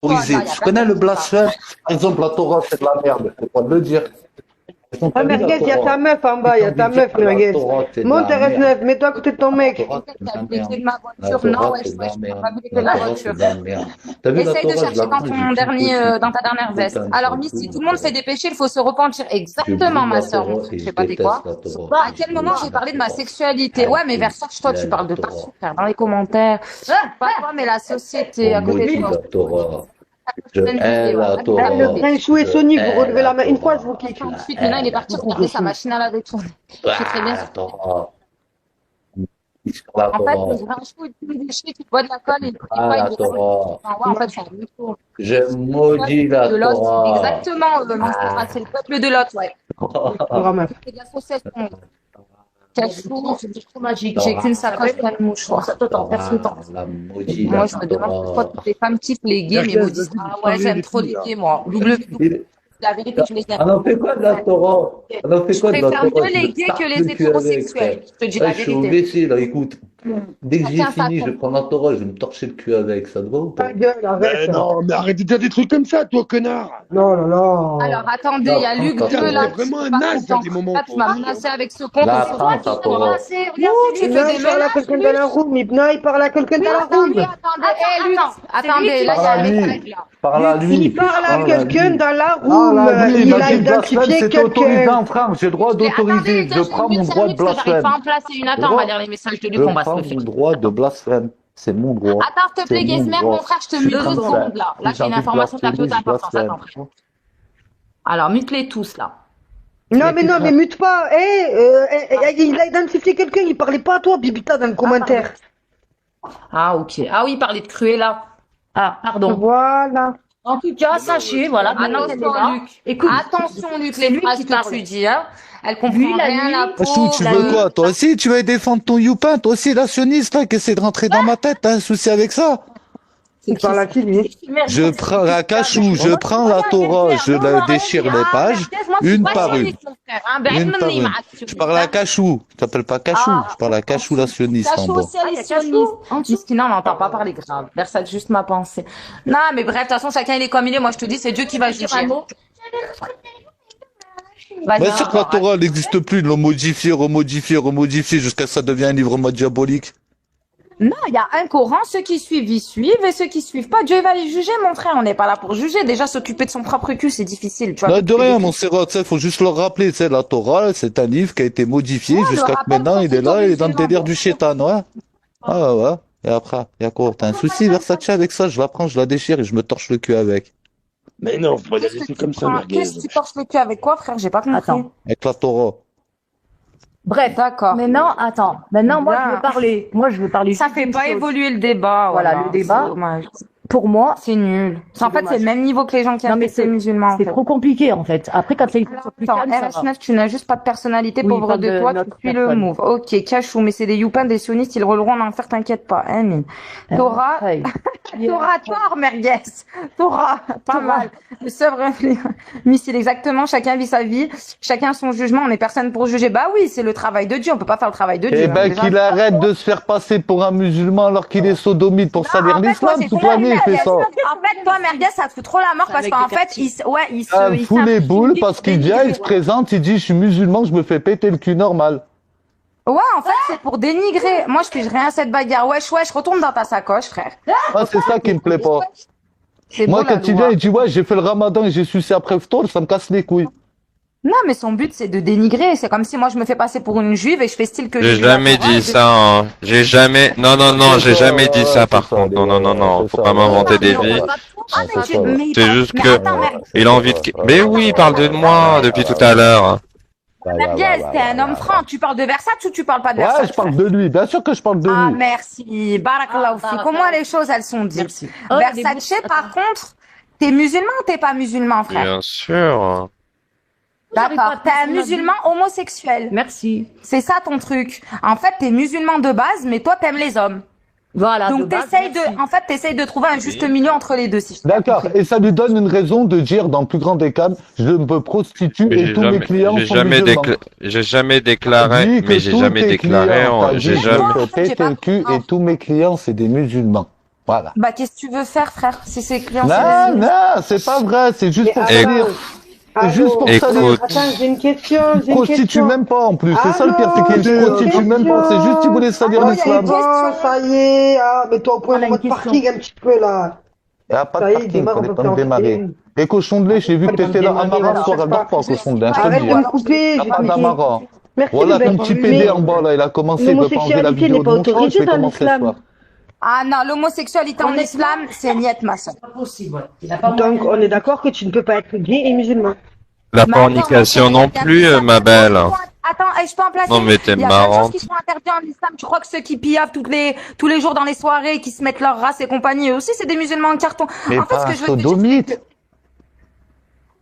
autorisé. Tu connais le blasphème? Par exemple, la Torah, c'est de la merde. Faut pas le dire. Ah, Merguez, il y a ta meuf en bas, il y a ta meuf, Merguez. Monte, reste neuf, mets-toi à côté de ton mec. Ma voiture, non, ouais, je n'ai pas vu que la voiture. Essaye de chercher dans ta dernière veste. Alors, Misty, tout le monde fait des péchés, il faut se repentir. Exactement, ma soeur. Je sais pas des quoi. À quel moment j'ai parlé de ma sexualité? Ouais, mais Versace, toi, tu parles de ta frère dans les commentaires. Pas toi, mais la société à côté de toi. Je hais la Torah. Le Grinchou et Sonic, vous relevez la main une fois, je vous kick. Ensuite, maintenant, il est parti regarder sa machine à laver tourner. Je sais très bien. En fait, le Grinchou, il déchets, tu bois de la colle et il la Torah. En fait, c'est un mytho. Je maudis la Torah. Exactement, c'est le peuple de l'autre, ouais. C'est de l'association. J'ai qu'une sacoche pleine de mouchoirs. Ça t'entend, personne t'entend. Moi, je me demande pourquoi toutes les femmes kiffent les gays, mais me disent, ah ouais, j'aime trop les gays, moi. La vérité, je les aime. On en fait quoi de la Torah? On en fait quoi de la Torah? Je préfère mieux les gays que les hétérosexuels. Je te dis la Je suis vérité. obligé, là, écoute. Dès que j'ai fini, je vais prendre la Torah, je vais me torcher le cul avec, ça te va ou pas? Ta gueule, arrête. Non, mais arrête de dire des trucs comme ça, toi, connard. Non, non, non. Alors, attendez, il y a Luc Putain, 2 là. t'es vraiment un naze dans des moments. Là, tu m'as menacé avec ce compte. Là, C'est toi prends qui ta m'as Torah. menacé. Non, Regarde, tu fais il des parle à menaces. quelqu'un dans la room. Ibna, il parle à quelqu'un dans la room. Attendez, Luc. Attendez, là, il y a un message là. Parle à lui. Il parle à quelqu'un dans la Ah, room. là, lui, Il m'a a dit blasphème, identifié c'est autorisé quelqu'un. en France, j'ai le droit d'autoriser. Attendez, Je prends mon droit de j'arrive blasphème. pas à en placer une. Attends, on va lire les messages de Luc, Je on va se prends le faire. mon droit de blasphème. C'est mon droit. Attends, s'il te plaît, C'est mon Gizmer, droit. mon frère, je te C'est mute 2 comme ça. secondes là. Là, j'ai une information qui a peu d'importance. blasphème. Attends, frère. Alors, mute-les tous là. Non, mais mute pas. Il a identifié quelqu'un, il parlait pas à toi, Bibita, dans le commentaire. Ah, ok. Ah oui, parler de Cruella. Ah, pardon. Voilà. En tout cas, sachez, voilà, maintenant qu'elle est là. Attention, Luc. Écoute, Attention, Luc, c'est les lui phrases qui que parle. tu dis, hein. Elle comprend Lui, la rien nuit. à peau. Chou, tu veux quoi? Toi aussi, tu vas défendre ton youpin? Toi aussi, la sioniste, là, qui essaie de rentrer dans ma tête. T'as un souci avec ça? Il parle à qui, lui? Je prends la cachou, je prends la Torah, je la déchire les pages, une par une. Une par une. Je parle à cachou. Je t'appelle pas cachou. Je parle à cachou, la sioniste, en Cachou bas. aussi, elle est sioniste. Miskina, on n'entend pas parler grave. Versace juste ma pensée. Non, mais bref, de toute façon, chacun il est comme il est. Moi, je te dis, c'est Dieu qui va juger. Vas-y. Bien sûr que la Torah n'existe plus, ils l'ont modifié, remodifié, jusqu'à ce que ça devienne un livre mode diabolique. Non, il y a un Coran, ceux qui suivent, ils suivent, et ceux qui suivent pas, Dieu va les juger, mon frère. On n'est pas là pour juger. Déjà, s'occuper de son propre cul, c'est difficile, tu vois. Là, de rien, mon Sérot, il faut juste leur rappeler, tu sais, la Torah, c'est un livre qui a été modifié Ouais, jusqu'à le que rappel maintenant, il est là, il est dans le constitutionnel, délire du chétan, ouais. Ah, ouais. Et après, y a quoi? T'as un souci, Versace, avec ça? Je la prends, je la déchire et je me torche le cul avec. Mais non, faut pas dire des trucs comme ça, merguez. Qu'est-ce que tu torches le cul avec quoi, frère? J'ai pas compris. Attends. Avec la Torah. Bref, d'accord. Maintenant, attends. Maintenant, moi, je veux parler. Moi, je veux parler. Ça juste fait d'une pas chose. évoluer le débat. Voilà, le débat. C'est dommage. Pour moi, C'est nul. En fait, dommage. c'est le même niveau que les gens qui Non, aiment mais les musulmans. en c'est fait. trop compliqué, en fait. Après, quand c'est une chose plus Attends, calme, ça va. RS9, tu n'as juste pas de personnalité, Oui, pauvre pas de de toi, tu notre suis le personne. move. Ok, cachou, mais c'est des youpins, des sionistes, ils rouleront en enfer, t'inquiète pas. Amin. Torah, Hey. Torah, tort, merguez. Torah, pas mal. Le seul missile, exactement. Chacun vit sa vie. Chacun son jugement. On n'est personne pour juger. Bah oui, c'est le travail de Dieu. On peut pas faire le travail de Dieu. Eh hein. ben, Déjà, qu'il arrête de se faire passer pour un musulman alors qu'il est sodomite pour salir en fait, l'islam. moi, c'est Toute toi, l'année, il fait merguez. ça. En fait, toi, merguez, ça te fout trop la mort parce avec qu'en des fait, il se Ça me fout les boules parce qu'il vient, il se présente, il dit, je suis musulman, je me fais péter le cul normal. Ouais, en fait, c'est pour dénigrer. Moi, je pige rien à cette bagarre. Wesh, retourne dans ta sacoche, frère. Moi, c'est ça qui me plaît pas. C'est Moi, beau, la quand il loi. vient, il dit, ouais, j'ai fait le ramadan et j'ai sucé après Ftour, ça me casse les couilles. Non, mais son but, c'est de dénigrer. C'est comme si moi, je me fais passer pour une juive et je fais style que J'ai je jamais dit ça, hein. J'ai jamais, non, j'ai jamais dit ça, par contre. Non, faut pas m'inventer des vies. C'est juste que, il a envie de, mais oui, il parle de moi depuis tout à l'heure. Merguez, t'es un homme franc. Tu parles de Versace ou tu parles pas de Versace? Ouais, je parle de lui, bien sûr que je parle de Ah, lui. merci. Barakallahu fik. Comment les choses, elles sont dites? Merci. Versace, par contre, t'es musulman ou t'es pas musulman, frère? Bien sûr. D'accord. T'es un musulman homosexuel. Merci. C'est ça ton truc. En fait, t'es musulman de base, mais toi, t'aimes les hommes. Voilà. Donc, de base, merci. en fait, t'essayes de trouver un juste milieu entre les deux, si je t'ai D'accord. compris. Et ça lui donne une raison de dire, dans le plus grand des cas, je me prostitue Mais et tous mes clients sont musulmans. j'ai jamais déclaré, Dis que mais j'ai tous jamais tes déclaré, clients, t'as dit, j'ai je jamais, me fais péter le cul et tous mes clients, c'est des musulmans. Voilà. Bah, qu'est-ce que tu veux faire, frère? Si c'est client, Non, non, c'est pas vrai, c'est juste pour Et- salir. C'est juste pour salir. Écoute, Attends, j'ai une question, Il se prostitue même pas en plus, c'est ça le pire, c'est qu'il se prostitue même pas, c'est juste qu'il voulait salir Oh, l'islam. c'est bon, ça y est. Ah, mais toi, au point Voilà de mode une question. parking un petit peu là. Il n'y a pas de Ça y est, parking, démarre, on on est peut pas faire démarrer. une. Et cochon de lait, j'ai vu que t'étais là, Amara, soir, elle dort pas, cochon de lait, je te le Arrête dis. de Hein. me couper, Il j'ai n'y a pas compris. d'Amara. Merci, Voilà, bébé. ton petit PD en bas là, il a commencé, il peut pas enlever la L'homosexualité vidéo n'est de pas mon chat, je autorisée vais dans commencer ce l'islam. soir. Ah non, l'homosexualité en islam, c'est niet, ma soeur. Pas possible, ouais. Il a pas Donc, on est d'accord que tu ne peux pas être gay et musulman. la Mais attends, fornication ma non chérie, il y a plus, plein de ma choses belle. qui sont- Attends, je peux en placer Non, mais t'es Il y a plein de choses marrante. qui sont interdites en islam. Tu crois que ceux qui piavent tous les jours dans les soirées, qui se mettent leur race et compagnie, eux aussi, c'est des musulmans en carton. Mais En fait, ce pas que un je veux te dire, sodomite.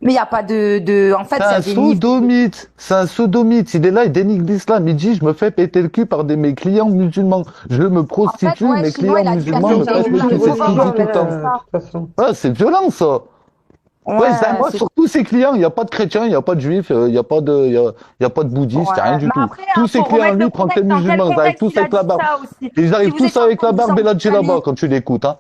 mais il n'y a pas en fait, C'est il y a un des niveaux. sodomite. C'est un sodomite. Il est là, il dénigre l'islam. Il dit, je me fais péter le cul par mes clients musulmans. Je me prostitue, ouais, mes sinon, clients il a dit musulmans la me vérité, pètent le il cul. faut C'est ce qu'il voir, dit tout le temps. De toute façon. Ouais, c'est violent, ça. Ouais, c'est moi, c'est- sur tous ses clients, il n'y a pas de chrétiens, il n'y a pas de juifs, il n'y a pas de, il y a pas de bouddhistes, il n'y a rien du Mais tout. après, Tous ses faut clients, remettre lui, le prennent que contexte, dans quel musulmans. Ils arrivent contexte tous il a avec la dit barbe. ça aussi. Ils Si arrivent vous tous étiez en avec la barbe et la condition djellaba musulmane- quand tu l'écoutes, hein.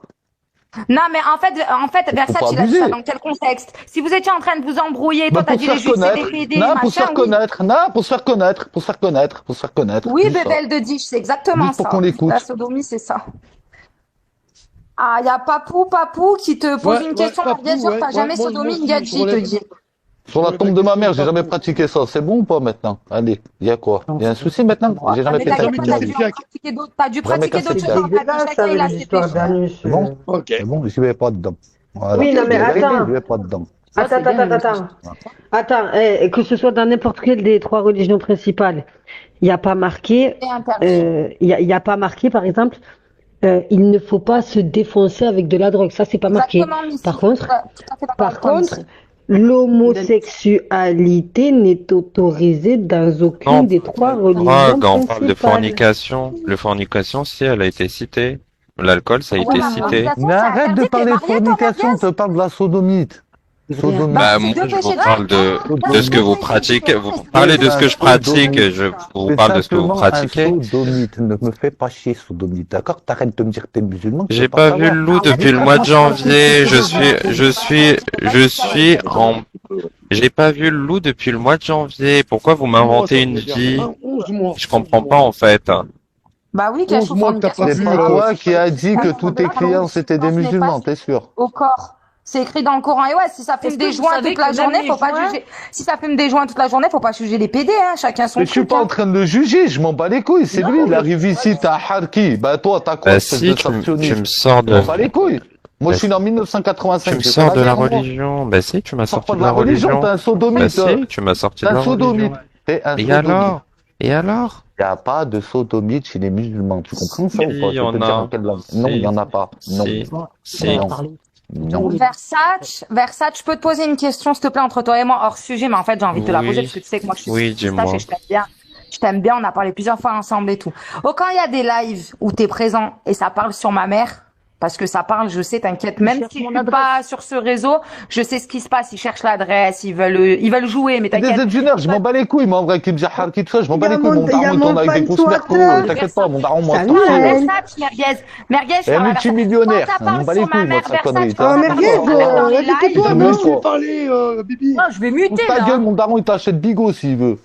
Non, mais en fait, Versace, pas il a dit ça abuser. dans quel contexte? Si vous étiez en train de vous embrouiller, toi, Bah, t'as pour dit se les faire juifs, c'est des connaître. PD, Non, pour se machin, faire oui. connaître. Non, pour se faire connaître. Pour se faire connaître. Pour se faire connaître. Oui, Juste ça. Bébel de Dish, c'est exactement Juste pour ça. qu'on l'écoute. La sodomie, c'est ça. Ah, il y a Papou qui te pose Ouais, une question, Papou, bien sûr, ouais, t'as ouais, jamais moi sodomie aussi, une gadji, je il te relève. dit. Sur la tombe de ma mère, j'ai jamais pratiqué ça. C'est bon ou pas maintenant? Allez, il y a quoi? Il y a un souci maintenant? J'ai jamais Mais fait ça. t'inquiète jamais pas, depuis t'as ma dû vie. en pratiquer d'autres, t'as dû Jamais pratiquer cassé d'autres le choses dans dalle. ta vie. Dégueulasse, ça, Chacun, il a les ses histoires péchés. d'anus. C'est bon? Ok. C'est bon, je vais pas dedans. Voilà. Oui, non, mais La vérité, attends. je vais pas dedans. Ça, c'est bien, Attends, que ce soit dans n'importe quelle des trois religions principales, il n'y a pas marqué, C'est interdit. il y a pas marqué, par exemple, il ne faut pas se défoncer avec de la drogue. Ça, c'est pas marqué. Exactement, Missy. Par contre, Ouais, tout à fait d'accord par avec toi, contre, Missy. l'homosexualité n'est autorisée dans aucune Non, des trois religions drogue, on parle de principales. fornication. Le fornication, si, elle a été citée. L'alcool, ça a Ouais, été mais cité. fornication, Mais c'est arrête de interdit, t'es parler de marié, toi, fornication, Mathias? te parle de la sodomite. Sodomite. Bah, c'est moi, deux je vous péchés parle de ce que vous pratiquez. Vous parlez de ce que je pratique et je vous C'est parle de ce que vous simplement un pratiquez. sodomite. Ne me fais pas chier, sodomite. D'accord? T'arrêtes de me dire que t'es musulman. je J'ai veux pas vu savoir. le loup depuis le mois de janvier. Je suis en, j'ai pas vu le loup depuis le mois de janvier. Pourquoi vous m'inventez une vie? 11 mois. Je comprends pas, en fait. Bah oui, 11 cachou, mois que t'as fornication, pas C'est vu, pas c'est toi qui as dit que Ah, tous tes non, clients non, c'était des ce n'est musulmans, pas- t'es sûr? au corps. C'est écrit dans le Coran. Et ouais, si ça fume Est-ce des que vous joints savez toute la que journée, même faut les pas joints- juger. Si ça fume des joints toute la journée, faut pas juger les PD, hein. Chacun son Mais je suis truc. pas hein. en train de le juger, je m'en bats les couilles. C'est lui, il arrive ici, t'as Harki. Bah toi, t'as quoi, Bah espèce si, de tu me sortionniste? sors Je de, m'en bats les couilles. Moi, Bah, je suis né en tu 1985. me j'ai fait sors de la guerre, moi. religion. Bah si, tu m'as Sors sorti pas de la religion. t'es un Bah sodomite. si, tu m'as sorti T'es de un la sodomite. religion. T'es un Et sodomite. alors? Et alors? Il n'y a pas de sodomite chez les musulmans. Tu comprends ça Si, ou pas? il y Je peux en te a. dire en quelle langue. Non, Si. il n'y en a pas. Non. Si. Si. Non. Non. Versace, je peux te poser une question, s'il te plaît, entre toi et moi, hors sujet, mais en fait, j'ai envie de te la Oui. poser parce que tu sais que moi, je suis Oui, pistache dis-moi. et je t'aime bien. Je t'aime bien, on a parlé plusieurs fois ensemble et tout. Oh, quand il y a des lives où t'es présent et ça parle sur ma mère, parce que ça parle, je sais, t'inquiète, même cherchent si je mon suis adresse. pas sur ce réseau, je sais ce qui se passe, ils cherchent l'adresse, ils veulent jouer, mais Des t'inquiète. ingénieurs, je m'en bats les couilles, moi, en vrai, qui me dit Harki, tout ça, je m'en Il y bats a les couilles. mon- Mon il y a daron, il mon tourne avec des fan grosses mercos. Twitter. T'inquiète pas, mon daron, moi, Salut, c'est Ah, elle. Versace, merguez, je Et parle à multimillionnaire. Quand ça On parle bat les sur ma couilles, moi, mère, de sa connerie. Versace, ça. Ah, quand ça merguez, parle sur ma mère dans les vas-y, lives, tais-toi, Je non. me Laisse-le parler, Bibi. Non, je vais muter, Ta là. gueule, mon daron, il t'achète Bigo s'il veut.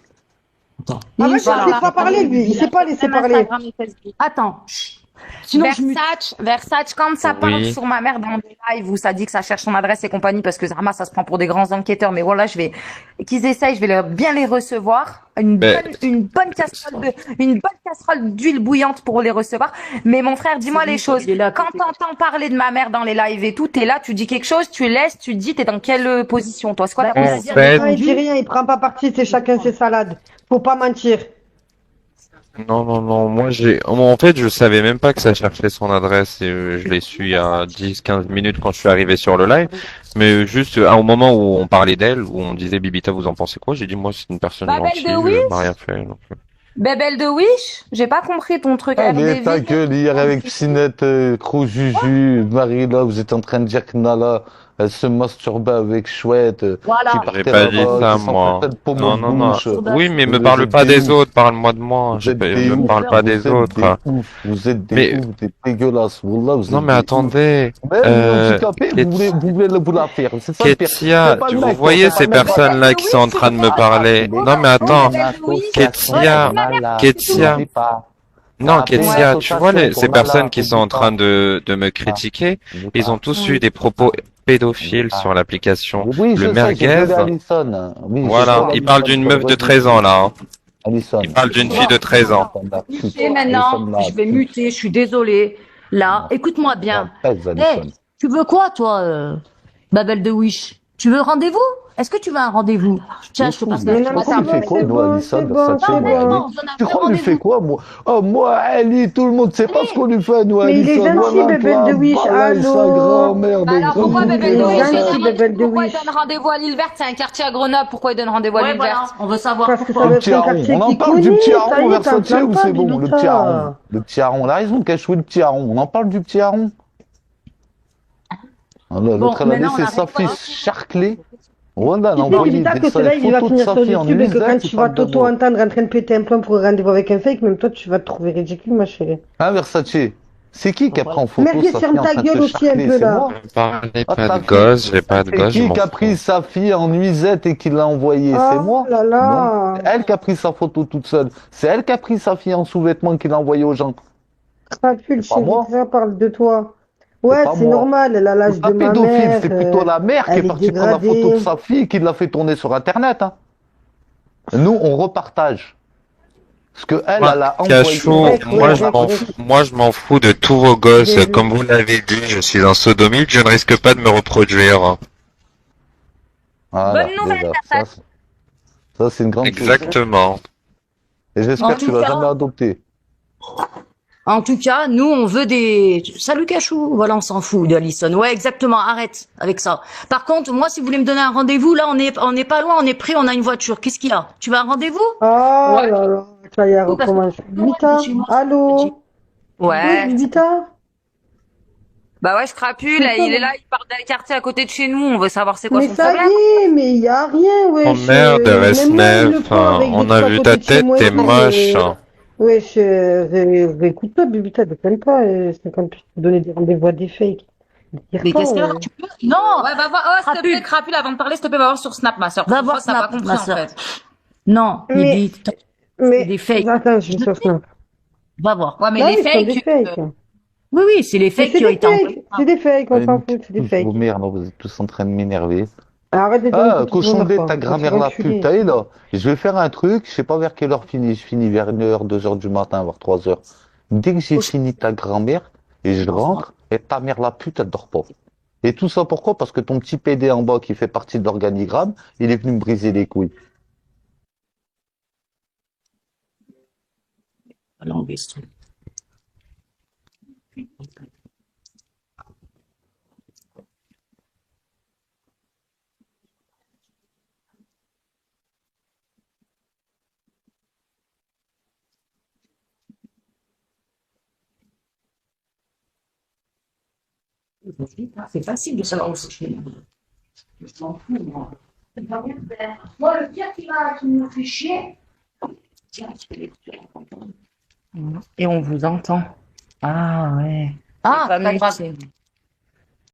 Attends. Ah, ouais, il Voilà. sait pas parler, lui. Il sait pas laisser Même parler. Instagram et Facebook. Attends. Chut. Sinon, je mute. Versace, quand ça parle Oui. sur ma mère dans des lives où ça dit que ça cherche son adresse et compagnie, parce que Zama, ça se prend pour des grands enquêteurs, mais voilà, qu'ils essayent, je vais bien les recevoir. Une Mais- bonne casserole d'huile bouillante pour les recevoir. Mais mon frère, dis-moi C'est les lui, choses. il est là, Quand tout est- t'entends parler de ma mère dans les lives et tout, t'es là, tu dis quelque chose, tu laisses, tu dis, t'es dans quelle position, toi? C'est quoi ta Bah, position? En fait, Ah, il dit rien, il prend pas parti, c'est chacun ses salades. Faut pas mentir. non, moi en fait, je savais même pas que ça cherchait son adresse et je l'ai su il y a 10-15 minutes quand je suis arrivé sur le live. Mais juste, au moment où on parlait d'elle, où on disait Bibita, vous en pensez quoi? J'ai dit, moi, c'est une personne Babel gentille, de Wish elle m'a rien fait. Donc... Bébel de Wish? J'ai pas compris ton truc Allez, ta RDV. gueule, hier avec Psynette, Cro Juju, Marilla, vous êtes en train de dire que Nala, Elle se masturbait avec Chouette, Voilà. qui J'ai partait pas dit là-bas, ça, qui moi. s'en de pommes Non, en non, non. bouche. Oui, mais me Vous parle êtes pas des des ouf. autres, parle-moi de moi. Vous êtes des Me ouf. parle pas des Vous êtes autres. des ouf. Vous êtes des Mais, ouf, des dégueulasses. Wallah, vous non, êtes mais des ouf. attendez. Même les handicapés, vous voulez vous la faire. C'est ça le pire. Ketia, C'est pas le vous mec, voyez c'est pas ces le mec. personnes-là qui sont en train de me parler. Non, mais attends. Une association Ketia, malade. Ketia. N'oublie pas. Non, Ça appelle une Ketia, tu vois association ces pour personnes malades. qui sont en train de me critiquer, ils ont tous eu des propos pédophiles sur l'application. Oui, je Le sais, j'ai merguez, volé Alison. Oui, j'ai voilà, volé il parle Alison, d'une c'est meuf de vrai. 13 ans là. Hein. Alison. Il parle d'une fille de 13 ans. Et maintenant, je vais muter, je suis désolée. Là, écoute-moi bien. Alison. Tu veux quoi, toi, Babel de Wish? Tu veux rendez-vous? Est-ce que tu veux un rendez-vous? Tiens, je te passe Mais la non, Tu fais quoi, moi, Alison, c'est bon, Versace, c'est moi, bon. Ali Tu crois qu'on lui fait quoi, moi? Oh, moi, Ali, tout le monde sait pas ce qu'on lui fait, nous, Mais il est Alison. gentil, Voilà, Babel de Wish, balai, sa allô. grand-mère, Bah des alors gros pourquoi boules Babel de de Il est Wish gentil, Babel de pourquoi il Wish. donne rendez-vous à l'île verte? C'est un quartier à Grenoble. Pourquoi il donne rendez-vous à Ouais, l'île voilà, verte? on veut savoir Parce que ça pourquoi. va Le petit être un hareng. quartier On en qui parle du connaît, petit ça hareng, y est, Versace, t'en plains ou pas, c'est bon? Le petit hareng. Bibita. Le petit hareng. On a raison de cacher le petit hareng. On en parle du petit hareng. L'autre, elle a maintenant, on laissé arrête sa pas. fille charcler. Voilà, elle Tu a sais, envoyé Bibita, des que celui-là, il va photos de finir sa sur fille en YouTube et que quand nuisette, tu il vas parle de moi. t'auto-entendre en train de péter un plomb pour un rendez-vous avec un fake, même toi, tu vas te trouver ridicule, ma chérie. Hein, Versace? C'est qui a pris en photo Merguez, sa ferme fille en ta train de gueule se aussi un charcler? peu, C'est là. moi? Ne parlez Ah, pas ta de fille. gosse, j'ai pas de C'est gosse, je qui m'en a fous. pris sa fille en nuisette et qui l'a envoyée? C'est Ah moi? là Non. là. C'est elle qui a pris sa photo toute seule. C'est elle qui a pris sa fille en sous-vêtements et qui l'a envoyée aux gens. Crapule, C'est pas chérie, moi. ça parle de toi. C'est Ouais, pas c'est moi. normal, elle a l'âge C'est de pas ma pédophile, mère, c'est plutôt la mère qui est elle est partie prendre la photo de dégradée. sa fille et qui l'a fait tourner sur Internet. Hein. Nous, on repartage. Parce que elle Moi, a envoyé. Cachot, Bref, moi ouais, je bref, m'en bref. fous, moi je m'en fous de tous vos gosses. J'ai vu. Comme vous l'avez dit, je suis un sodomite, je ne risque pas de me reproduire. Voilà, Bonne nouvelle, déjà, Versace. ça, c'est une grande chose. Exactement. Et En j'espère que tu tout vas cas- jamais adopter. En tout cas, nous, on veut des... Salut Cachou, voilà, on s'en fout d'Alison. Ouais, exactement, arrête avec ça. Par contre, moi, si vous voulez me donner un rendez-vous, là, on est pas loin, on est prêt, on a une voiture. Qu'est-ce qu'il y a? Tu veux un rendez-vous? Oh Ouais. là là, ça y est, Oui, parce que- recommence. Bibita, chez moi, allô? Oui, Ouais. Bibita? Bah ouais, je crapule. C'est Il ça, est là, il part d'un quartier à côté de chez nous. On veut savoir c'est quoi Mais son ça problème. y est, mais il y a rien, wesh. Oh merde, Même moi, il Resnef, le prend avec des on a trucs à vu côté ta de chez tête, moi et t'es tout, moche. Wesh, écoute-toi, Bibita, déconne pas, c'est comme tu te donner des rendez-vous à des fakes. Dire Mais pas, qu'est-ce que tu peux? Non! Ouais, va voir. Oh, s'il te Crapule. plaît, crapule avant de parler, s'il te plaît, va voir sur Snap, ma soeur. Va voir Ça, t'as pas Snap, compris ma en sœur. fait. Non, Mais- Bibi, c'est Mais, des fakes. attends, je vais sur Snap. Va voir. Ouais, mais Bah les oui, ce sont des fakes. fakes. Oui, oui, c'est les Mais fakes c'est qui ont des été envoyés. fakes, c'est des fakes, on s'en fout, c'est des Tous fakes. vos mères, là, vous êtes tous en train de m'énerver. Arrête de donner Ah, tout cochon ton de enfant, ta tu grand-mère vas la enculer. pute, t'as vu, là. Je vais faire un truc, je sais pas vers quelle heure je finis vers 1h, 2h du matin, voire 3h. Dès que j'ai fini ta grand-mère, et je rentre, et ta mère la pute, elle dort pas. Et tout ça pourquoi? Parce que ton petit PD en bas qui fait partie de l'organigramme, il est venu me briser les couilles. On va l'enlever, ce truc. C'est facile de savoir où c'est chez nous. Je m'en fous, moi. Moi, le pire qui me fait chier. Tiens, je vais les entendre. Et on vous entend. Ah ouais. Ah, pas pas grave. muté.